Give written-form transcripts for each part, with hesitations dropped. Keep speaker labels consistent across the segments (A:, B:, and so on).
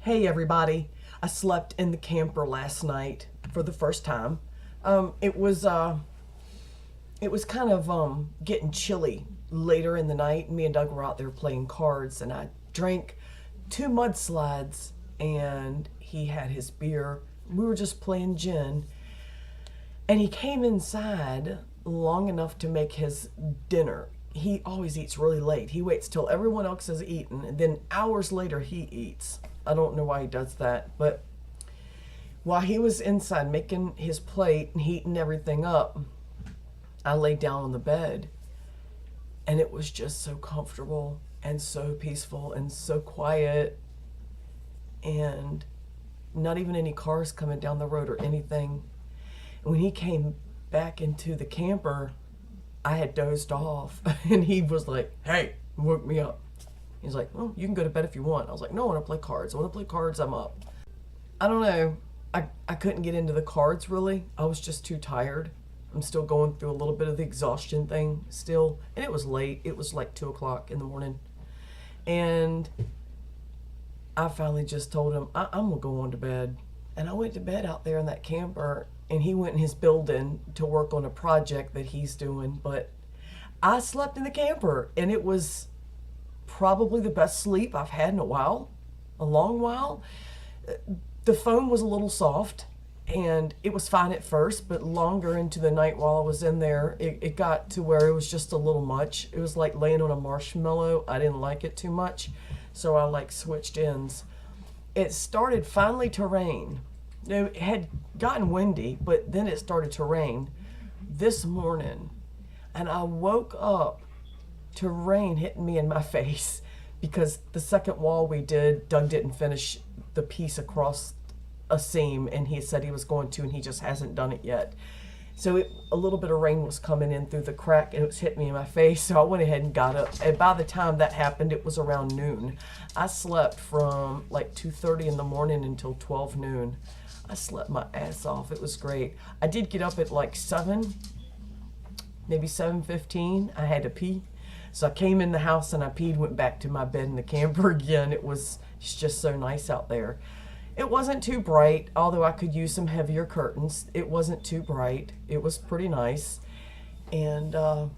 A: Hey everybody, I slept in the camper last night for the first time. It was kind of getting chilly later in the night. Me and Doug were out there playing cards, and I drank two mudslides, and he had his beer. We were just playing gin, and he came inside long enough to make his dinner. He always eats really late. He waits till everyone else has eaten, and then hours later he eats. I don't know why he does that, but while he was inside making his plate and heating everything up, I laid down on the bed, and it was just so comfortable and so peaceful and so quiet, and not even any cars coming down the road or anything. And when he came back into the camper, I had dozed off, and he was like, "Hey," woke me up. He's like, "Oh, you can go to bed if you want." I was like, "No, I want to play cards. I want to play cards. I'm up." I don't know. I couldn't get into the cards really. I was just too tired. I'm still going through a little bit of the exhaustion thing still. And it was late. It was like 2 o'clock in the morning. And I finally just told him, I'm going to go on to bed. And I went to bed out there in that camper, and he went in his building to work on a project that he's doing. But I slept in the camper, and it was probably the best sleep I've had in a long while. The phone was a little soft, and it was fine at first, but longer into the night while I was in there, it got to where it was just a little much. It was like laying on a marshmallow. I didn't like it too much, so I like switched ends. It started finally to rain. It had gotten windy, but then it started to rain this morning, and I woke up to rain hitting me in my face because the second wall we did, Doug didn't finish the piece across a seam, and he said he was going to, and he just hasn't done it yet. So a little bit of rain was coming in through the crack, and it was hitting me in my face. So I went ahead and got up. And by the time that happened, it was around noon. I slept from like 2:30 in the morning until 12 noon. I slept my ass off. It was great. I did get up at like 7, maybe 7:15. I had to pee. So I came in the house and I peed, went back to my bed in the camper again. It's just so nice out there. It wasn't too bright, although I could use some heavier curtains. It wasn't too bright. It was pretty nice. And I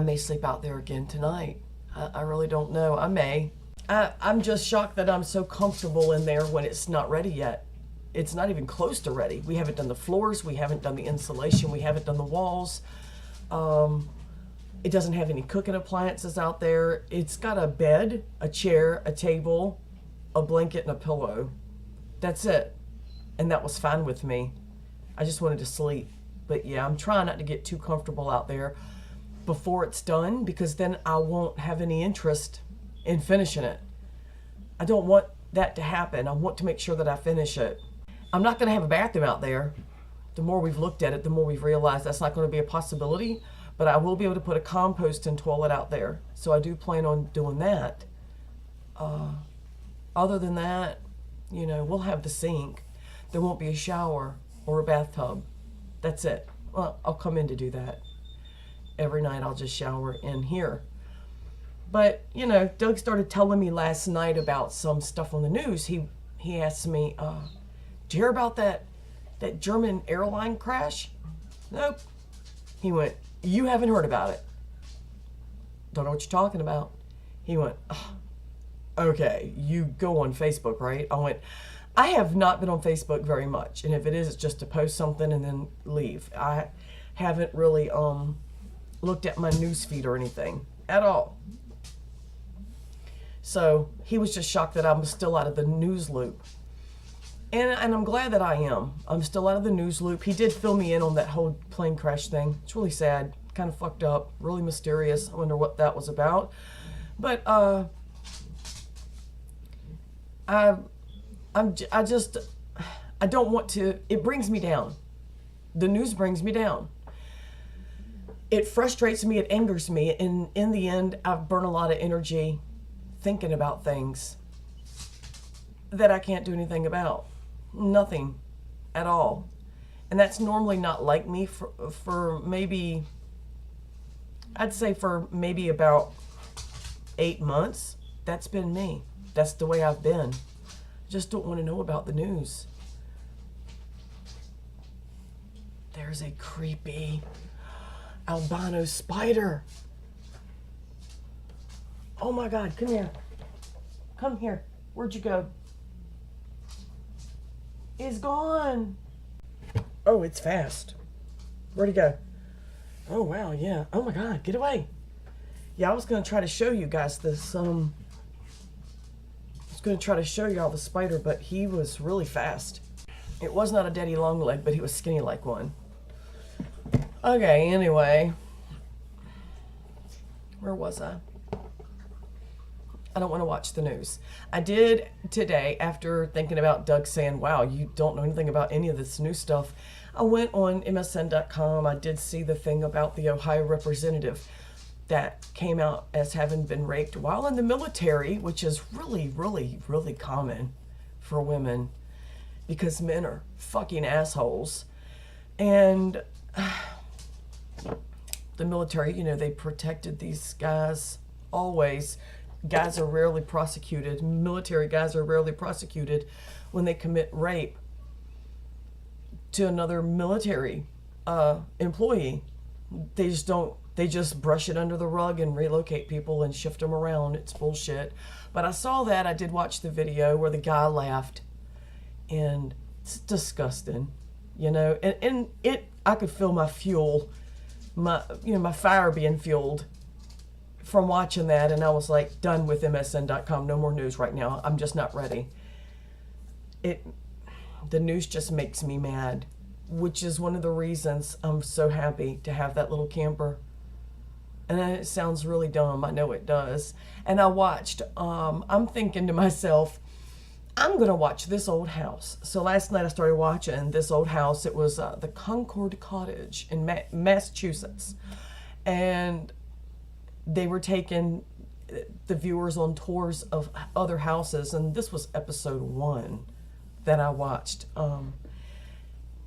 A: may sleep out there again tonight. I really don't know. I may. I'm just shocked that I'm so comfortable in there when it's not ready yet. It's not even close to ready. We haven't done the floors. We haven't done the insulation. We haven't done the walls. It doesn't have any cooking appliances out there. It's got a bed, a chair, a table, a blanket, and a pillow. That's it. And that was fine with me. I just wanted to sleep. But yeah, I'm trying not to get too comfortable out there before it's done, because then I won't have any interest in finishing it. I don't want that to happen. I want to make sure that I finish it. I'm not going to have a bathroom out there. The more we've looked at it, the more we've realized that's not going to be a possibility. But I will be able to put a composting toilet out there. So I do plan on doing that. Other than that, we'll have the sink. There won't be a shower or a bathtub. That's it. Well, I'll come in to do that. Every night I'll just shower in here. But, Doug started telling me last night about some stuff on the news. He asked me, "Did you hear about that German airline crash?" Nope. He went, "You haven't heard about it?" "Don't know what you're talking about." He went, "Oh, okay, you go on Facebook, right?" I went, "I have not been on Facebook very much, and if it is, it's just to post something and then leave. I haven't really looked at my news feed or anything at all." So he was just shocked that I'm still out of the news loop. And I'm glad that I am. I'm still out of the news loop. He did fill me in on that whole plane crash thing. It's really sad, kind of fucked up, really mysterious. I wonder what that was about. But I don't want to. It brings me down. The news brings me down. It frustrates me. It angers me. And in the end, I've burned a lot of energy thinking about things that I can't do anything about. Nothing at all. And that's normally not like me for maybe, I'd say for maybe about 8 months. That's been me. That's the way I've been. Just don't want to know about the news. There's a creepy albino spider. Oh my God, come here. Come here. Where'd you go? It's gone. Oh, it's fast. Where'd he go? Oh wow, yeah. Oh my God, get away. Yeah, I was gonna try to show you guys this, I was gonna try to show y'all the spider, but he was really fast. It was not a daddy long leg, but he was skinny like one. Okay, anyway. Where was I? I don't want to watch the news. I did today, after thinking about Doug saying, wow, you don't know anything about any of this new stuff. I went on MSN.com. I did see the thing about the Ohio representative that came out as having been raped while in the military, which is really, really, really common for women because men are fucking assholes. And the military, you know, they protected these guys always. Guys are rarely prosecuted. Military guys are rarely prosecuted when they commit rape to another military employee. They just don't, they just brush it under the rug and relocate people and shift them around. It's bullshit. But I saw that. I did watch the video where the guy laughed, and it's disgusting, you know, and I could feel my fuel, my fire being fueled from watching that, and I was like, done with MSN.com. No more news right now. I'm just not ready. The news just makes me mad, which is one of the reasons I'm so happy to have that little camper. And it sounds really dumb. I know it does. And I watched, I'm thinking to myself, I'm going to watch This Old House. So last night I started watching This Old House. It was the Concord Cottage in Massachusetts. And they were taking the viewers on tours of other houses, and this was episode 1 that I watched.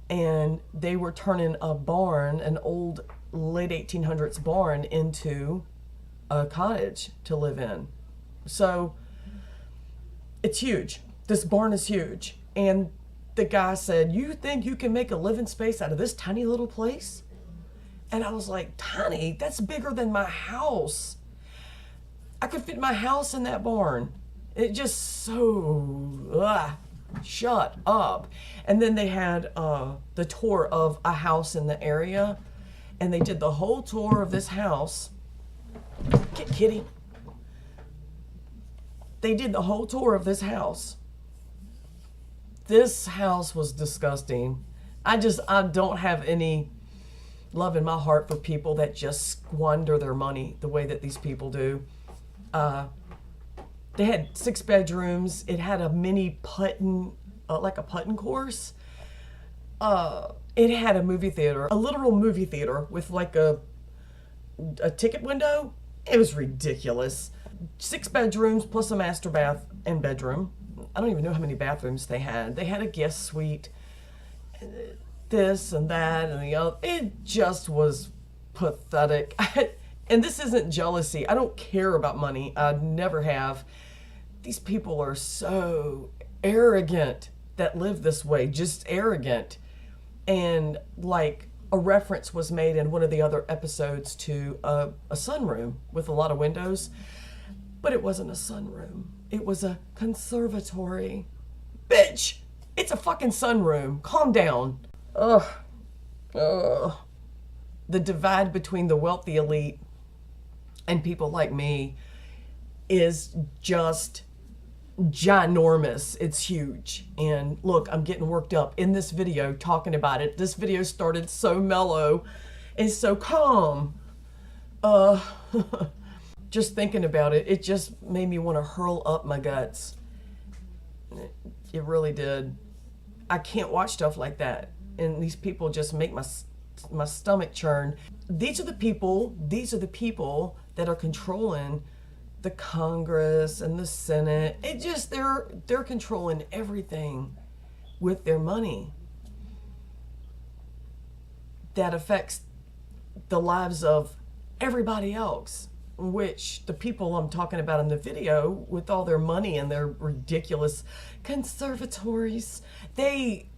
A: And they were turning a barn, an old late 1800s barn, into a cottage to live in. So it's huge. This barn is huge. And the guy said, you think you can make a living space out of this tiny little place? And I was like, tiny? That's bigger than my house. I could fit my house in that barn. It just so, shut up. And then they had the tour of a house in the area, and they did the whole tour of this house. Get Kitty. They did the whole tour of this house. This house was disgusting. I don't have any love in my heart for people that just squander their money the way that these people do. They had 6 bedrooms. It had a mini putting, like a putting course. It had a movie theater, a literal movie theater with like a ticket window. It was ridiculous. 6 bedrooms plus a master bath and bedroom. I don't even know how many bathrooms they had. They had a guest suite, this and that and the other. It just was pathetic. And this isn't jealousy. I don't care about money. I never have. These people are so arrogant that live this way, just arrogant. And like a reference was made in one of the other episodes to a sunroom with a lot of windows, but it wasn't a sunroom. It was a conservatory. Bitch, it's a fucking sunroom. Calm down. Ugh. The divide between the wealthy elite and people like me is just ginormous. It's huge. And look, I'm getting worked up in this video talking about it. This video started so mellow and so calm. Just thinking about it, it just made me want to hurl up my guts. It really did. I can't watch stuff like that. And these people just make my stomach churn. These are the people that are controlling the Congress and the Senate. It just, they're controlling everything with their money that affects the lives of everybody else. which the people I'm talking about in the video with all their money and their ridiculous conservatories, they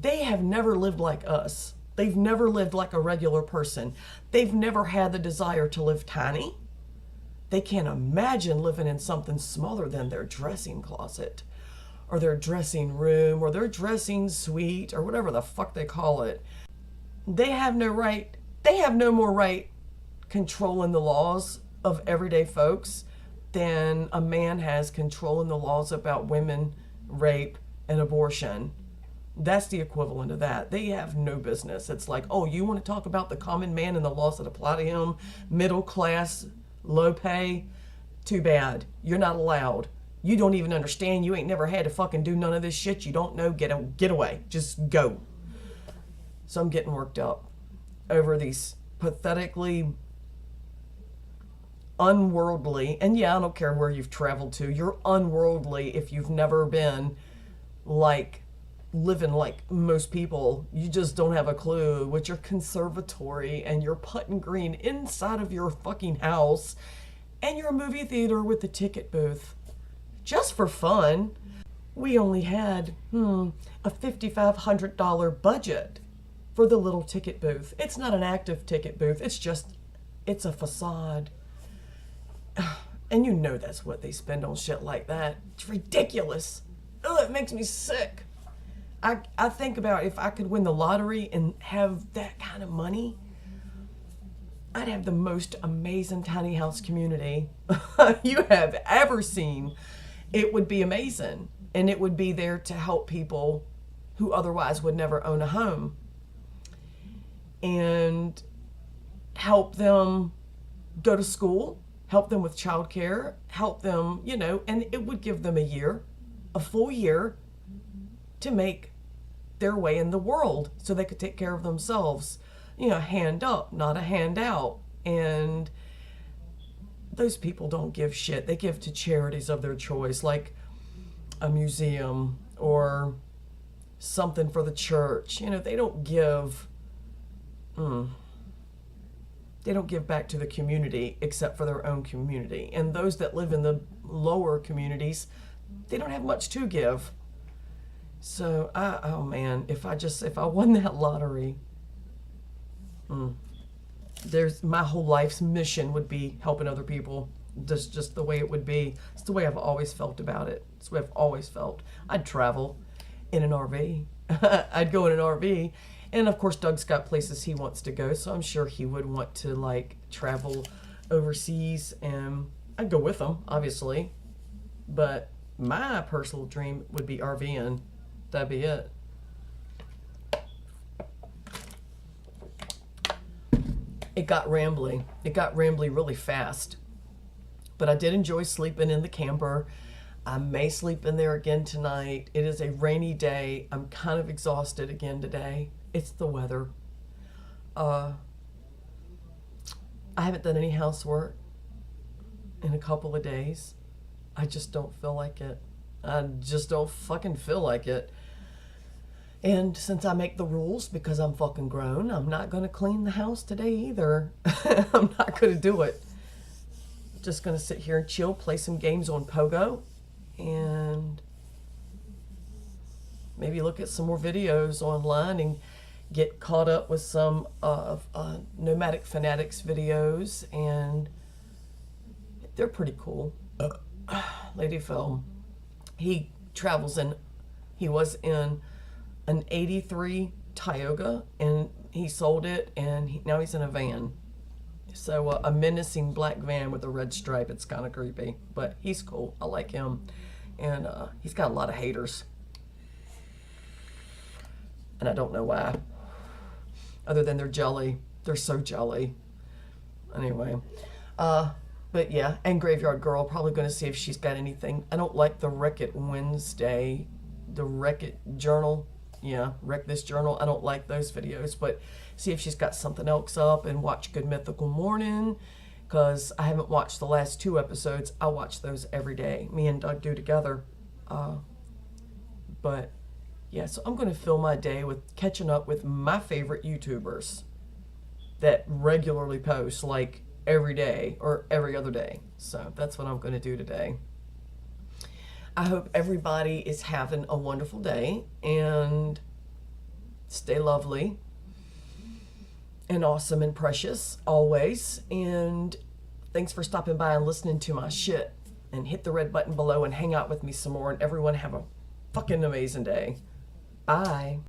A: have never lived like us. They've never lived like a regular person. They've never had the desire to live tiny. They can't imagine living in something smaller than their dressing closet or their dressing room or their dressing suite or whatever the fuck they call it. They have no right, they have no more right controlling the laws of everyday folks than a man has controlling the laws about women, rape, and abortion. That's the equivalent of that. They have no business. It's like, oh, you want to talk about the common man and the laws that apply to him, middle class, low pay? Too bad. You're not allowed. You don't even understand. You ain't never had to fucking do none of this shit. You don't know. Get away. Just go. So I'm getting worked up over these pathetically unworldly, and yeah, I don't care where you've traveled to, you're unworldly if you've never been like living like most people. You just don't have a clue with your conservatory and your putting green inside of your fucking house and your movie theater with the ticket booth. Just for fun. We only had a $5,500 budget for the little ticket booth. It's not an active ticket booth. It's a facade. And you know that's what they spend on shit like that. It's ridiculous. Ugh, it makes me sick. I think about if I could win the lottery and have that kind of money, I'd have the most amazing tiny house community you have ever seen. It would be amazing. And it would be there to help people who otherwise would never own a home. And help them go to school, help them with childcare, help them, and it would give them a full year to make their way in the world so they could take care of themselves. Hand up, not a handout. And those people don't give shit. They give to charities of their choice, like a museum or something for the church. They don't give... They don't give back to the community except for their own community. And those that live in the lower communities, they don't have much to give. So, oh man, if I won that lottery, my whole life's mission would be helping other people. Just the way it would be. It's the way I've always felt about it. It's the way I've always felt. I'd travel in an RV. I'd go in an RV. And of course, Doug's got places he wants to go, so I'm sure he would want to travel overseas, and I'd go with him, obviously. But my personal dream would be RVing. That'd be it. It got rambly. It got rambly really fast. But I did enjoy sleeping in the camper. I may sleep in there again tonight. It is a rainy day. I'm kind of exhausted again today. It's the weather. I haven't done any housework in a couple of days. I just don't feel like it. I just don't fucking feel like it. And since I make the rules because I'm fucking grown, I'm not going to clean the house today either. I'm not going to do it. Just going to sit here and chill, play some games on Pogo, and maybe look at some more videos online and get caught up with some of Nomadic Fanatics videos, and they're pretty cool. Lady Phil, he was in an 83 Tioga, and he sold it, and now he's in a van. So a menacing black van with a red stripe. It's kind of creepy, but he's cool. I like him. And he's got a lot of haters. And I don't know why. Other than they're jelly. They're so jelly. Anyway. But yeah, and Graveyard Girl, probably going to see if she's got anything. I don't like the Wreck It Wednesday, the Wreck It Journal. Yeah, Wreck This Journal. I don't like those videos, but see if she's got something else up, and watch Good Mythical Morning, because I haven't watched the last 2 episodes. I watch those every day. Me and Doug do together. But yeah, so I'm going to fill my day with catching up with my favorite YouTubers that regularly post, like every day or every other day. So that's what I'm going to do today. I hope everybody is having a wonderful day, and stay lovely and awesome and precious always. And thanks for stopping by and listening to my shit. And hit the red button below and hang out with me some more. And everyone have a fucking amazing day. Bye.